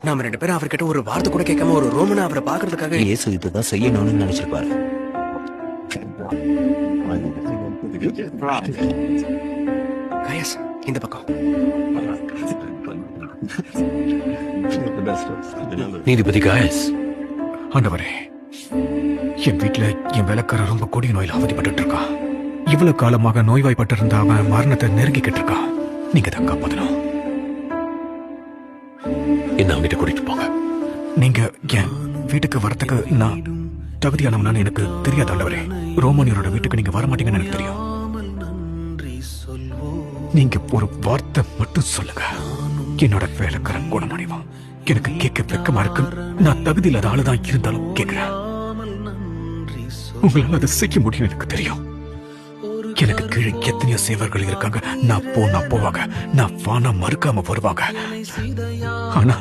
நாம 2 பேரும் அவர்கிட்ட ஒரு வார்த்தை கூட கேட்காம ஒரு ரோமனா அவரை பாக்குறதுக்காக இயேசு இதுதான் செய்யணும்னு நினைச்சிருப்பாரு. கயஸ் இந்த பக்கம். நீதிபதி காயஸ், ஆண்டவரே, என் வீட்டுல என் வேலைக்கார ரொம்ப கொடிய நோயில அவதிப்பட்டு இருக்கா. இவ்வளவு காலமாக நோய்வாய்ப்பட்டு இருந்த அவன் மரணத்தை நெருங்கிக்கிட்டு இருக்கா. நீங்க தான் காப்பாத்தணும். என்ன அவங்கிட்ட கூட்டிட்டு போங்க. நீங்க என் வீட்டுக்கு வரத்துக்கு நான் தகுதியானவனான்னு எனக்கு தெரியாது ஆண்டவரே. ரோமானியரோட வீட்டுக்கு நீங்க வர மாட்டீங்கன்னு எனக்கு தெரியும். நீங்க ஒரு வார்த்தை மட்டும் சொல்லுங்க, என்னோட வேலைக்காரன் குணமடைவான். எனக்கு கேட்க வெக்கமா இருக்கு. நான் தகுதி இல்லாத ஆளுதான் இருந்தாலும் கேட்கிறேன். உங்களால அதை செய்ய முடியும் எனக்கு தெரியும். எனக்கு கீழே எத்தனையோ சேவர்கள் இருக்காங்க. நான் போவாங்க, நான் வானா மறுக்காம வருவாங்க. ஆனா